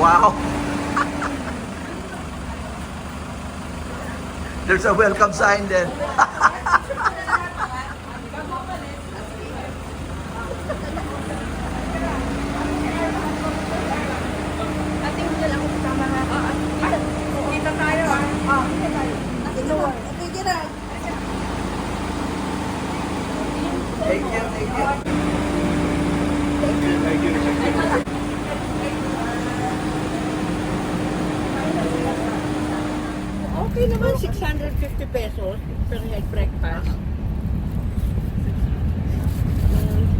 Wow! There's a welcome sign then. Kita tayo ah. Sige na. Thank you, thank you. Okay naman, 650 pesos per head breakfast.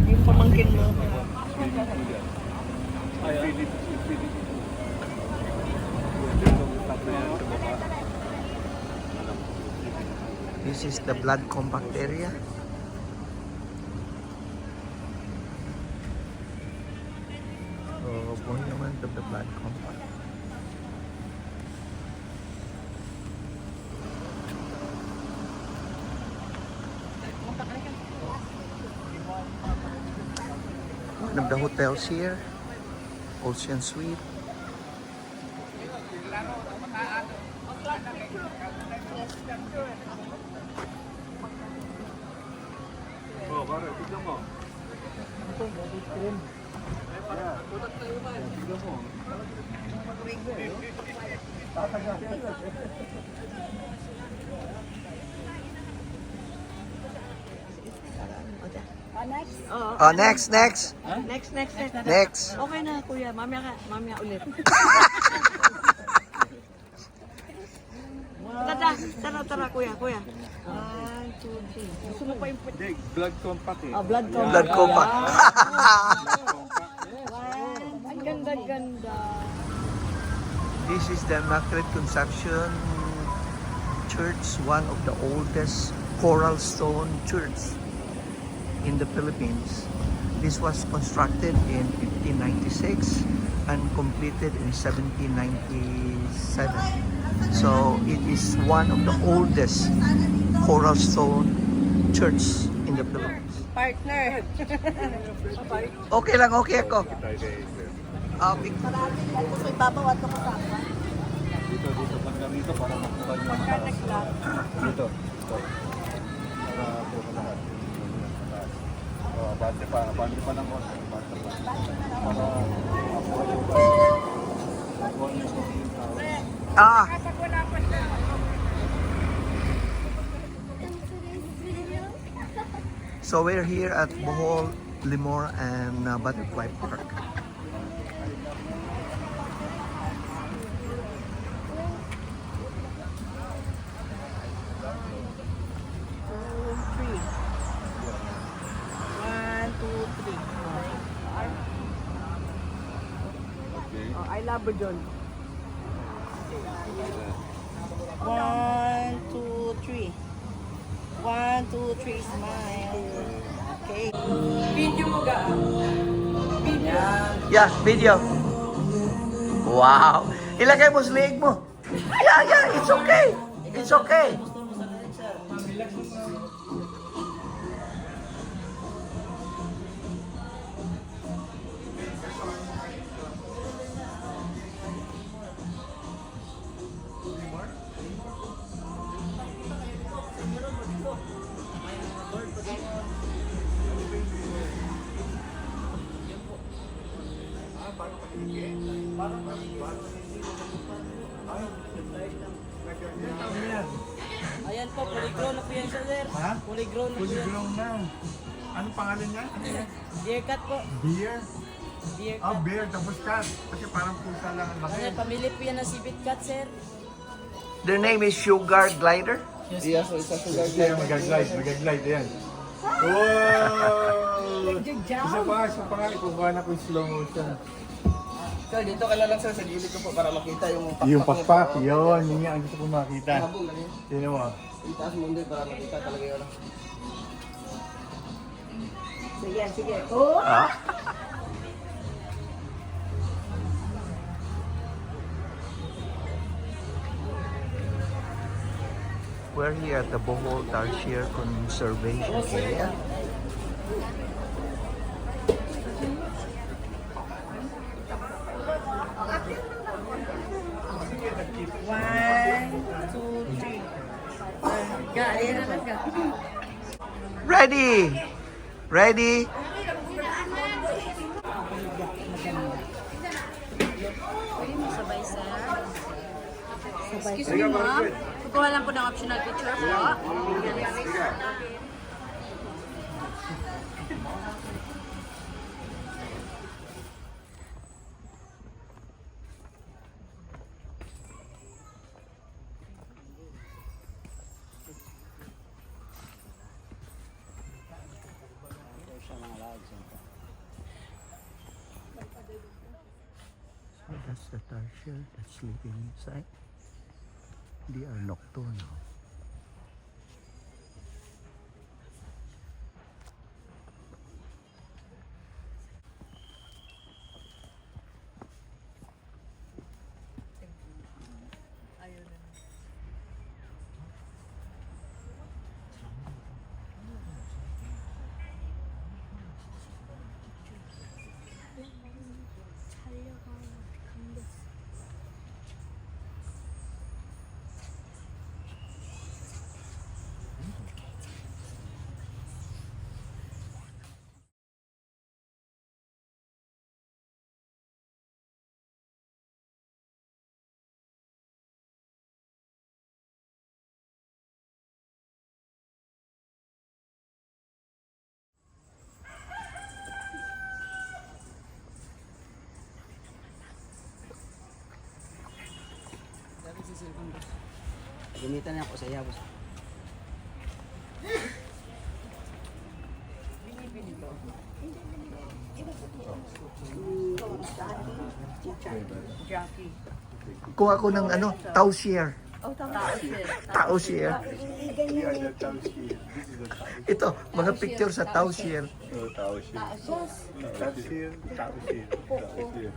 Yung pamangkin mo. This is the blood compact area. So, buhay naman the blood compact. One of the hotels here, Ocean Suite. Oh, next. Next. Next. Okay na, kuya. Mamaya ulit. Tara, kuya. 1, 2, 3. Gusto mo pa yung... Blood compact eh. Blood compact. Blood compact. Ang ganda. This is the Immaculate Conception Church, one of the oldest coral stone church in the Philippines. This was constructed in 1596 and completed in 1797. So it is one of the oldest coral stone church in the Philippines. Partner. Okay lang, okay ako. Okay. Gusto ibabaw at kasama. Dito, banda rito para makuha nyo. Pagka nag-lock. Dito. Para po lahat. Abante pa ng konti. Abante pa. Para makuha nyo ba? Makuha nyo sa Ah, so we're here at Bohol, Limor, and Butterfly Park. I love you, John. 1, 2, 3. 1, 2, 3, smile. Okay. Video mo ga? Video. Yeah, video. Wow. Ilagay mo sa leeg mo. Yeah, it's okay. It's okay. Ayan po, polygrown na po yan siya, sir. Ha? Polygrown na po yan. Kuligrong na. Anong pangalan niya? Deer cut po. Beer? Deer Ah, cut. bear, tapos cat. Kasi parang pusa lang ang laki. Ano, pamili po yan ng civet cut, sir. Their name is Sugar Glider. Yes, so isa sugar glide. Mag-glide, yan. Wow! Isa pa nga, ikukuha na ko yung slow motion. Sir, dito ka lang sir, sa gilid ko po para makita yung pakpak. Yung pakpak, yun nga ang gusto ko makita. Habong lang yun. Sino mo? Itaas mo din para makita talaga yun. Sige. Oh! Ah. We're here at the Bohol Tarsier Conservation Area. Ready! Ready? Pwede mo sabay, sir. Excuse me, ma'am. Kukuha lang po ng optional picture po. So that's the tarsier that's sleeping inside. They are nocturnal. Gamitan niya ako sa iya, boss. Jackie. Kuha ko ng ano, tarsier. Oh, tao, sir. Tarsier. Yeah, the Tausier. This is the Ito, mga picture sa tarsier. Tausier. Tausier. Tausier. Tausier.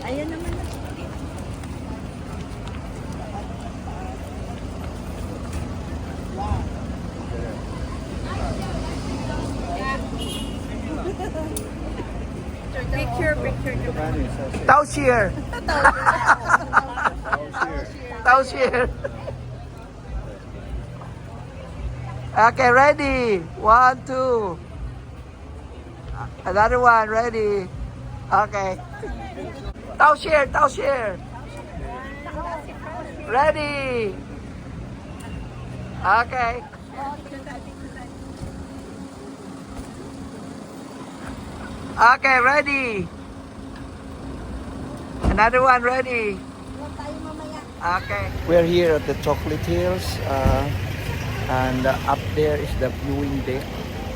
Ayan naman. Picture. Tarsier. Tarsier. Okay, ready. 1, 2. Another one, ready. Okay. Tarsier. Ready. Okay. Okay, ready. Another one, ready. Okay. We're here at the Chocolate Hills, and up there is the viewing deck,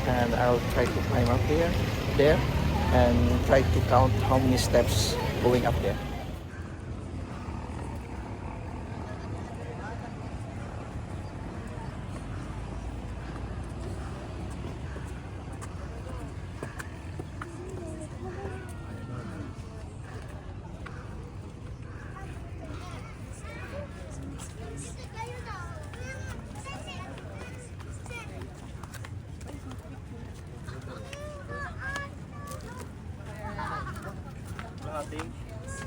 and I'll try to climb up there, and try to count how many steps going up there.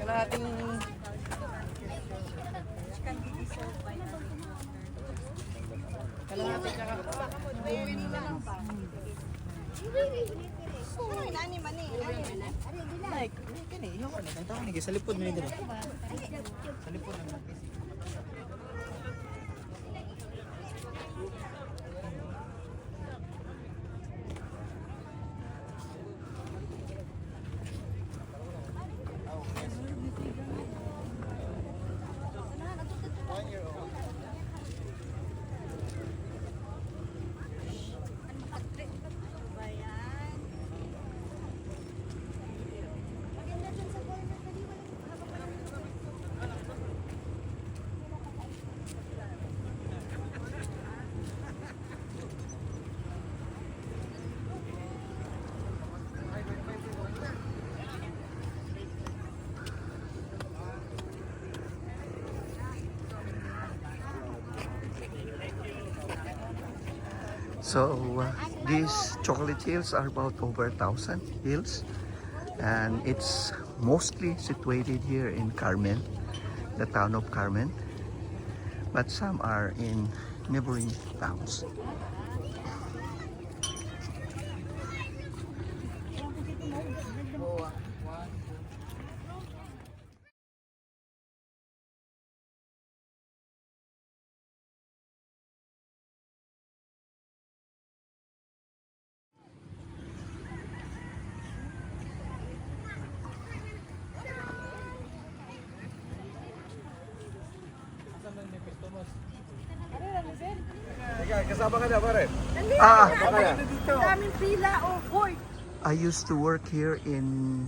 Kalahating sa lipod mo dito. Sa lipod na. So these chocolate hills are about over 1,000 hills, and it's mostly situated here in Carmen, the town of Carmen, but some are in neighboring towns. Kasama ka na, pare. Ah, Daming pila, oh boy. I used to work here in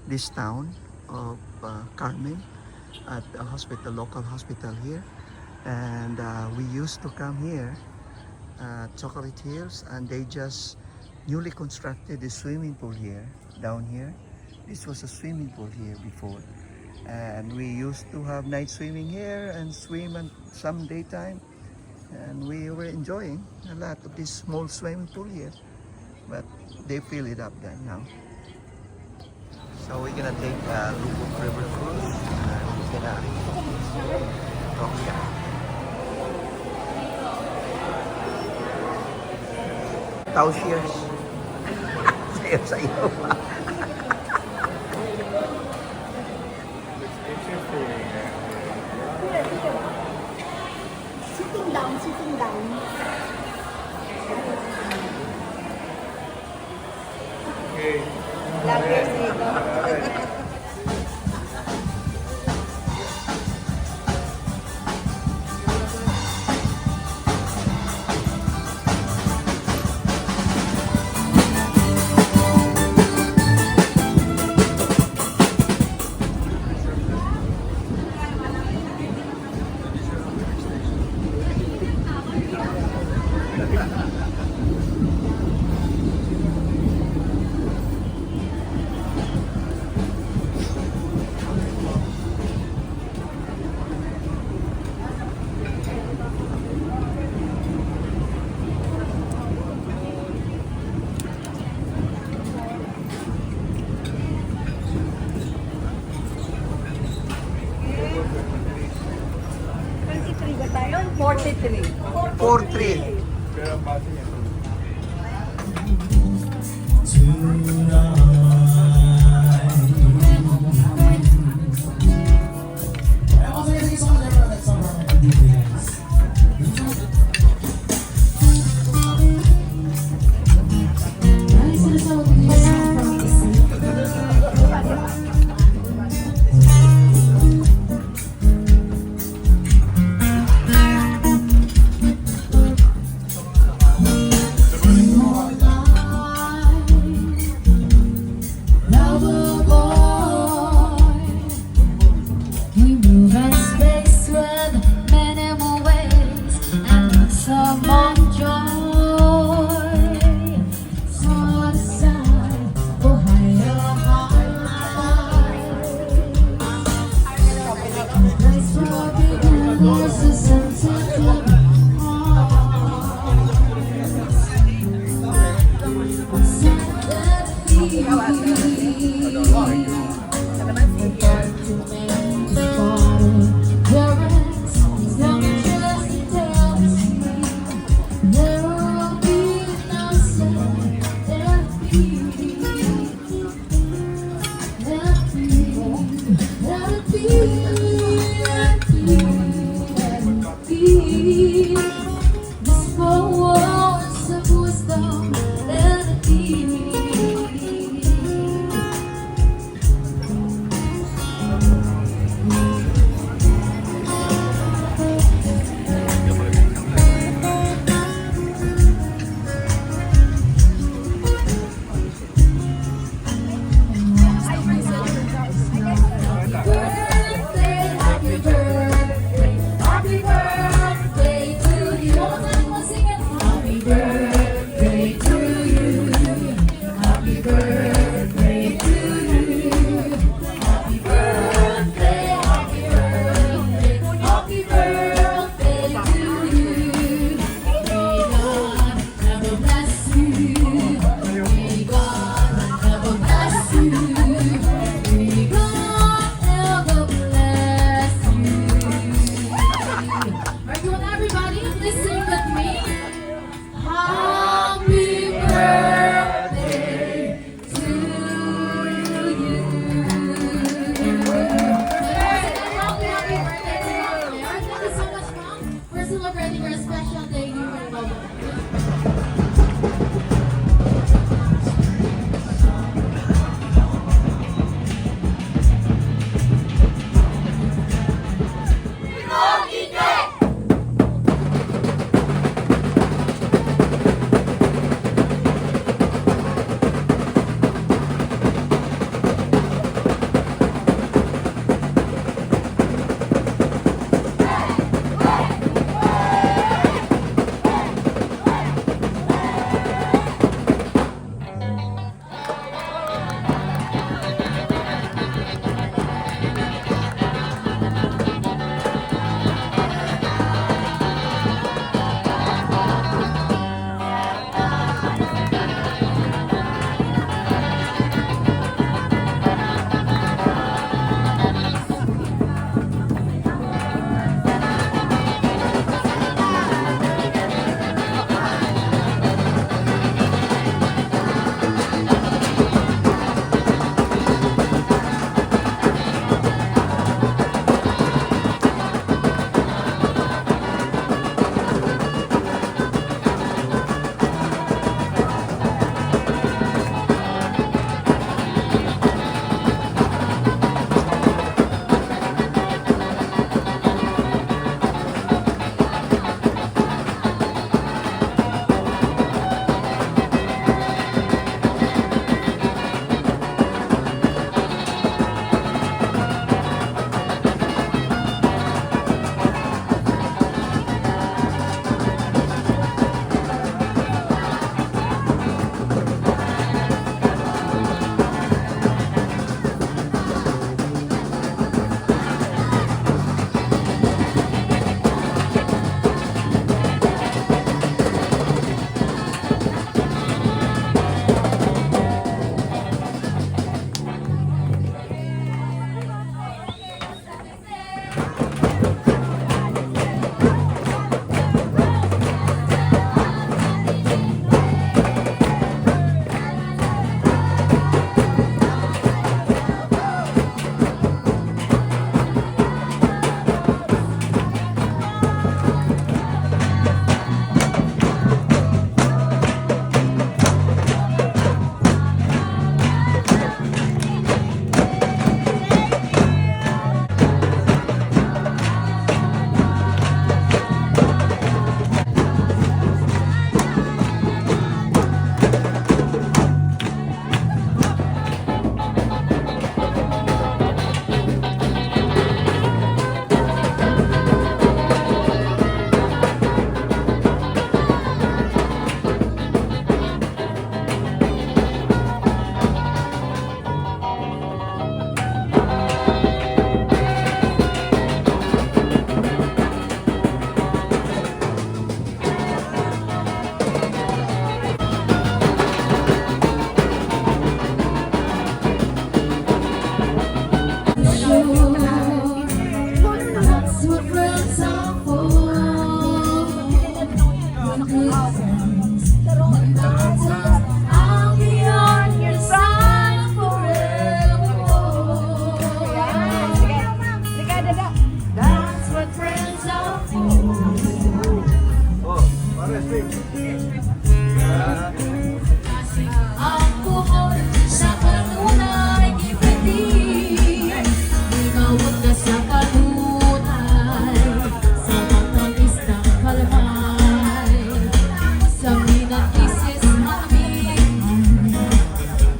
this town of Carmen at a hospital, local hospital here, and we used to come here, Chocolate Hills, and they just newly constructed a swimming pool here, down here. This was a swimming pool here before, and we used to have night swimming here and swim and some daytime, and we were enjoying a lot of this small swimming pool here, but they fill it up then now. So we're gonna take Lubuk River cruise, and we're gonna go here. Tao cheers. Sayo-sayo pa. Sitting down, sitting down. Okay. Lagers dito. Ba tayo? 43. 4-3. Pero ang base niya.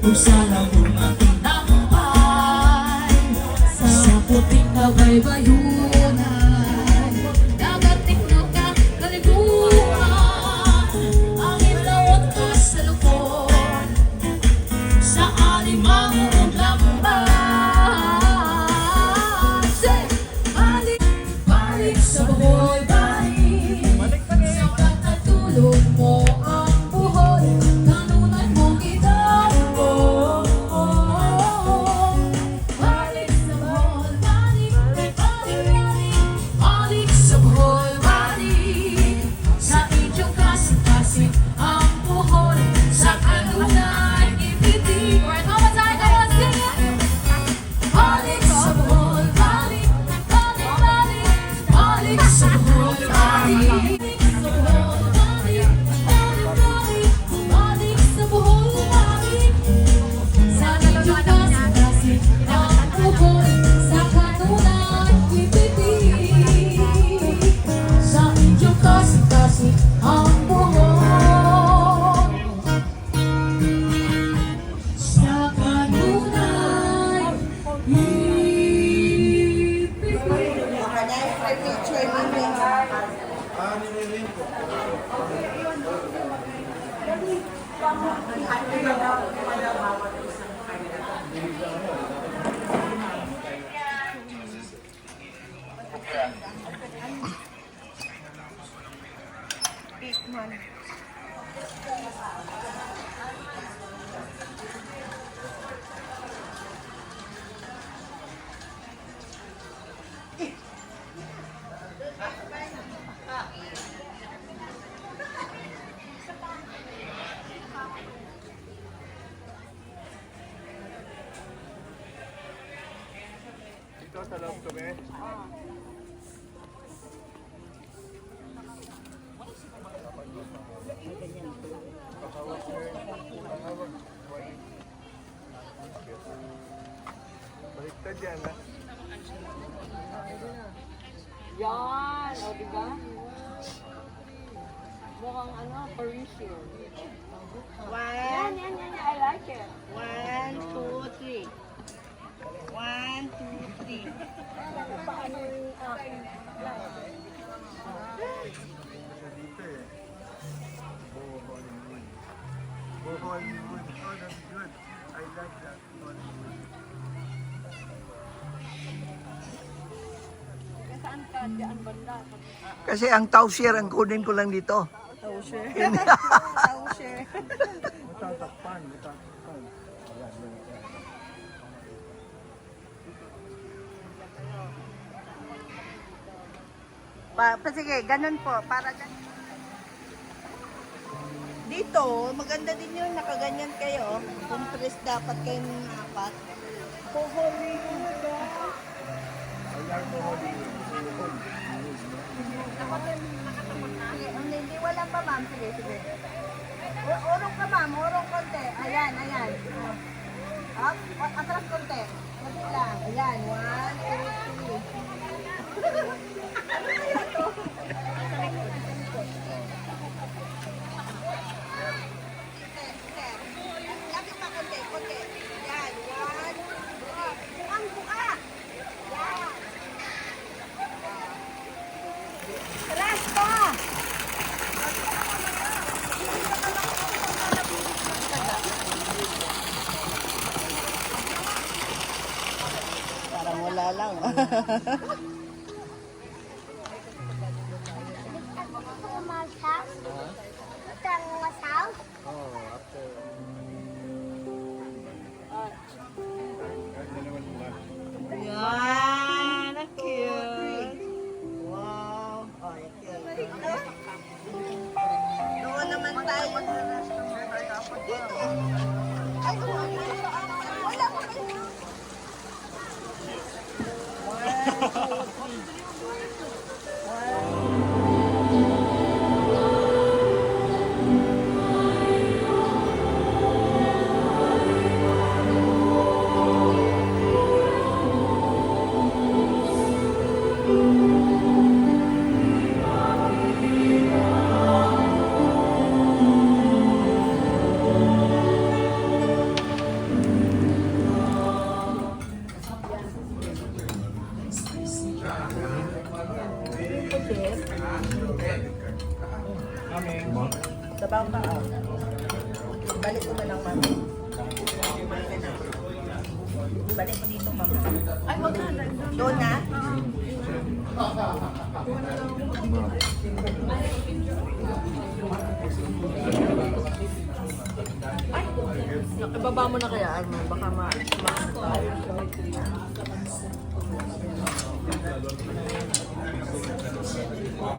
Pusa lang umakinakapay sa puting kabaybayunan. Dagating na ka kaliguan, ang ilawat ka sa lukon, sa alimang lamban. Say, balik, balik sa buhay, balik sa katulog mo ang buhay, kanunay mong itakbo. Balik sa buhay, balik, balik, balik, balik sa buhay, balik sa inyong kasing-kasing ang buhay, sa kanunay ibigay. Right, mama, tayo, come on, sing it! Balik sa buhay, balik, balik, balik, balik sa buhay, balik. Balik sa buhay, balik, sa inyong kasing-kasing ang buhay, sa kanunay ibigay. Sa inyong kasing-kasing ang buhay, sa kanunay ibigay. Dito sa loob kami. Baliktad yan, ha? Yan, o diba? Mukhang ano, Parisian. Yan, I like it. 1, 2, 3. 1, 2, 3. Paano yung aking Sa dito, eh. Bo Hollywood. Bo Hollywood. Oh, that's good. I like that. Hollywood. saan ka? Diyan banda. Kasi ang towshare ang kunin ko lang dito. Towshare. Matatakpan. Matatakpan. Ayan, yan. Sige, ganun po. Para ganun. Dito, maganda din yung nakaganyan kayo. Kung tres dapat kayo ng apat. Hollywood. Ayan mo Hollywood. Sige, hindi, wala pa ma'am. Sige, sige. Urong ka ma'am, urong konti. Ayan, ayan. Up, atras konti. Konti lang. Ayan, 1, 2, 3. Lagi pa konti, konti. Ayan, 1, 2. Ang buka. Ayan. Atras pa. Parang wala lang. Oh, after. Kahit naman mula. Yan, ang cute. Wow. Oh, cute. Doon naman tayo. Dito. Ay, wala pa kayo. 1, 2, pa. Oh. Balik ko na lang, ma'am. Balik ko dito, ma'am. Ay, wag na. Doon na? Ibaba mo na kaya, Arman. Baka ma...